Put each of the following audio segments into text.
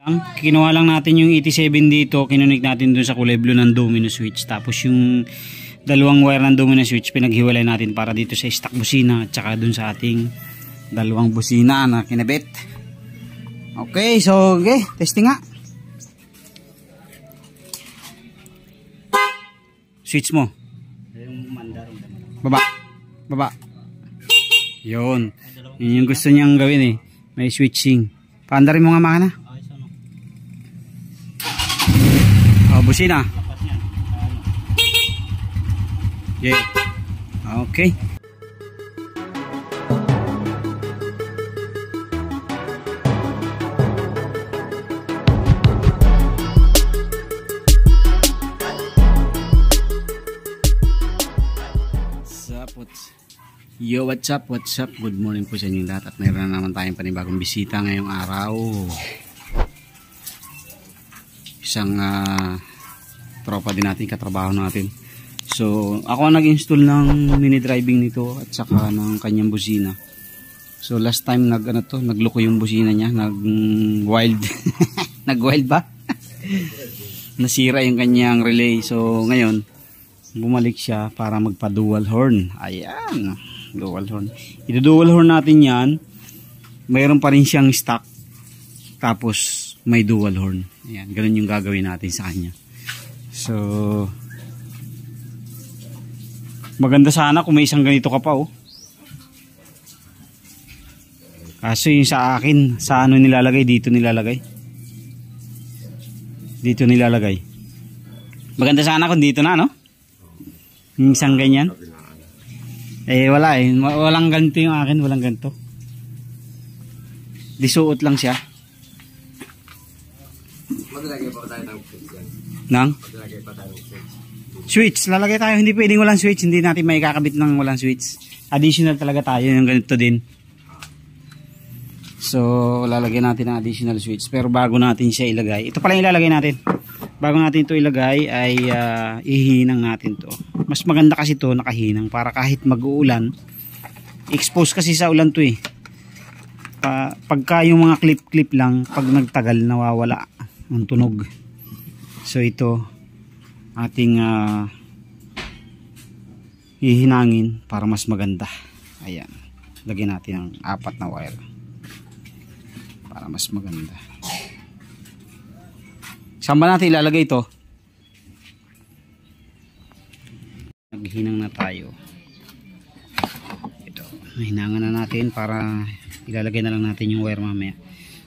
Kinuha lang natin yung 87 dito, kinunik natin dun sa kulay blue ng domino switch. Tapos yung dalawang wire ng domino switch pinaghiwalay natin para dito sa stock busina at saka dun sa ating dalawang busina na kinabit. Okay, so okay, testing nga. Switch mo. Baba. Baba. Yun. Yun yung gusto niyang gawin eh. May switching. Paandarin mo nga mga na. Busina. Yeah. Okay. Yo, what's up? What's up? Good morning po sa inyong lahat at mayroon na naman tayong panibagong bisita ngayong araw. Isang tropa din natin, katrabaho natin. So, ako ang nag-install ng mini driving nito at saka ng kanyang busina. So, last time nagloko yung busina niya, nag-wild. Nag-wild ba? Nasira yung kanyang relay. So, ngayon, bumalik siya para magpa-dual horn. Ayan, dual horn. Ito-dual horn natin yan. Mayroon pa rin siyang stock. Tapos, may dual horn. Ayan, ganun yung gagawin natin sa kanya. So, maganda sana kung may isang ganito ka pa, oh. Kaso yung sa akin, sa ano nilalagay? Dito nilalagay. Dito nilalagay. Maganda sana kung dito na, no? Yung isang ganyan. Eh, wala eh. Walang ganito yung akin, walang ganito. Disuot lang siya. Maglalagay pa tayo ng switch yan. Nang? Maglalagay pa tayo ng switch. Switch, lalagay tayo. Hindi pwedeng walang switch. Hindi natin may kakabit ng walang switch. Additional talaga tayo. Yung ganito din. So, lalagyan natin ng additional switch. Pero bago natin siya ilagay. Ito pala yung ilalagay natin. Bago natin ito ilagay ay ihinang natin to. Mas maganda kasi to nakahinang para kahit mag-uulan. Expose kasi sa ulan to eh. Pagka yung mga clip-clip lang, pag nagtagal nawawala ang tunog. So ito ating hihinangin para mas maganda. Ayan, lagyan natin ng 4 na wire para mas maganda. Saan ba natin ilalagay ito? Naghinang na tayo. Ito, hinangan na natin para ilalagay na lang natin yung wire mamaya.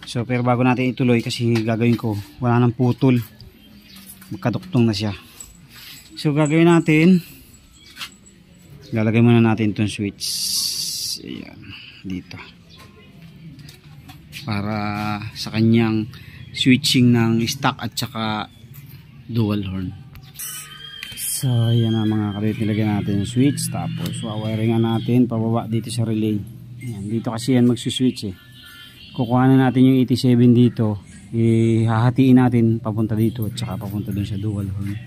So pero bago natin ituloy, kasi gagawin ko, wala nang putol, magkaduktong na siya. So gagawin natin, lalagay muna natin itong switch. Ayan, dito para sa kanyang switching ng stock at saka dual horn. So ayan na mga kabit, nilagyan natin yung switch. Tapos wawiringan natin pababa dito sa relay. Ayan, dito kasi yan magsuswitch eh. Kukuha na natin yung 87 dito, ihahatiin natin papunta dito at saka papunta dun sa dual horn.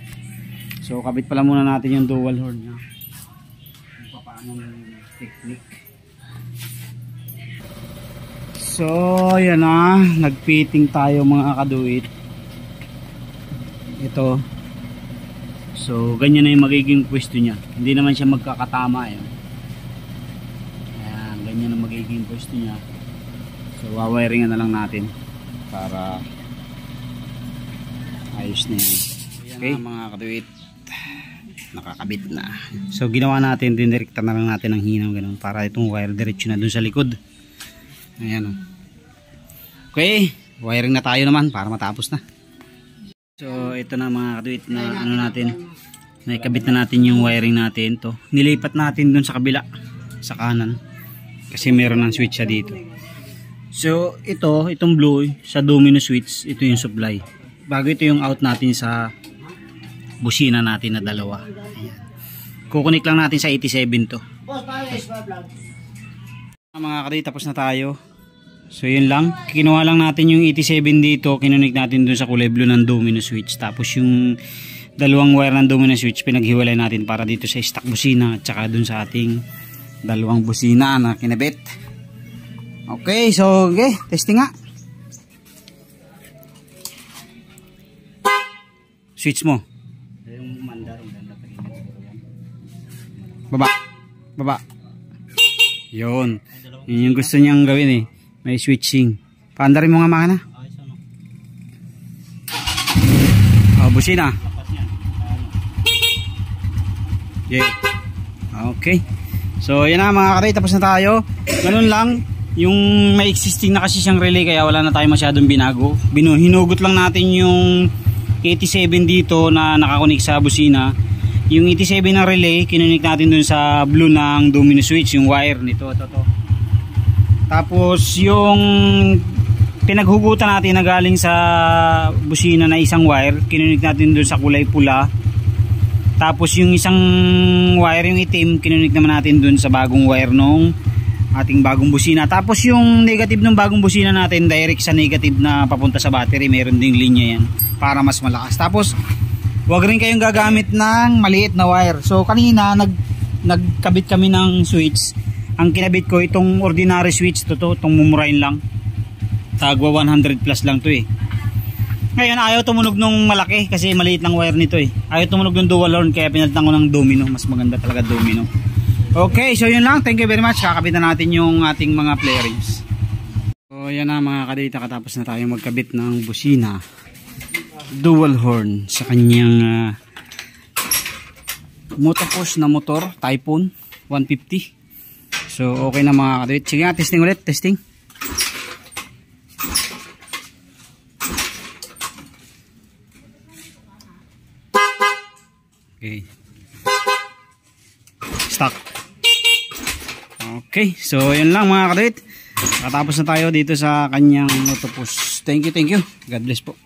So kabit pala muna natin yung dual horn niya. Kung paano yung technique. So ayan na, nagfitting tayo mga kaduit. Ito. So ganyan na yung magiging pwesto niya. Hindi naman siya magkakatama eh. Ayan, ganyan ang magiging pwesto niya. So wawiringan na lang natin para ayos na yan. Okay mga kaduit, nakakabit na. So ginawa natin, dinirekta na lang natin ang hinaw ganun, para itong wire diretso na dun sa likod. Ayan o. Okay, wiring na tayo naman para matapos na. So ito na mga kaduit na ano natin, naikabit na natin yung wiring natin. To nilipat natin dun sa kabila, sa kanan, kasi meron ng switch siya dito. So itong blue sa domino switch, ito yung supply. Bago ito yung out natin sa busina natin na dalawa. Ayan. Kukunik lang natin sa 87 to. Mga kaduit, tapos na tayo. So yun lang, kinuha lang natin yung 87 dito, kinunik natin dun sa kulay blue ng domino switch. Tapos yung dalawang wire ng domino switch pinaghiwalay natin para dito sa stock busina at saka dun sa ating dalawang busina na kinabit. Okay, so okay, testing nga. switch mo. Yung mandar, ganda baba. Baba. Yun. Yun yung gusto niyang gawin eh. May switching. Paandarin mo nga makina. Oh, busina. Yeah. Okay. So, yan na mga karay. Tapos na tayo. Ganun lang. Yung may existing na kasi siyang relay kaya wala na tayo masyadong binago. Hinugot lang natin yung 87 dito na nakakunik sa busina. Yung 87 na relay, kinunik natin dun sa blue ng domino switch, yung wire nito. Ito. Tapos yung pinaghugutan natin na galing sa busina na isang wire, kinunik natin dun sa kulay pula. Tapos yung isang wire, yung itim, kinunik naman natin dun sa bagong wire nung ating bagong busina. Tapos yung negative ng bagong busina natin direct sa negative na papunta sa battery, meron ding linya yan para mas malakas. Tapos wag rin kayong gagamit ng maliit na wire. So kanina nagkabit kami ng switch. Ang kinabit ko itong ordinary switch, itong mumurahin lang, tagwa 100 plus lang to eh. Ngayon ayaw tumunog nung malaki kasi maliit lang wire nito eh. Ayaw tumunog ng dual horn kaya pinalitan ko ng domino. Mas maganda talaga domino. Okay, so yun lang. Thank you very much. Kakabit na natin yung ating mga flarings. So yan na mga kadata. Katapos na tayo magkabit ng busina. Dual horn sa kanyang Motopush na motor. Typhoon 150. So okay na mga kadata. Sige nga, testing ulit. Testing. Okay. Stock. Okay, so yun lang mga kadit. Katapos na tayo dito sa kanyang Motopush. Thank you. God bless po.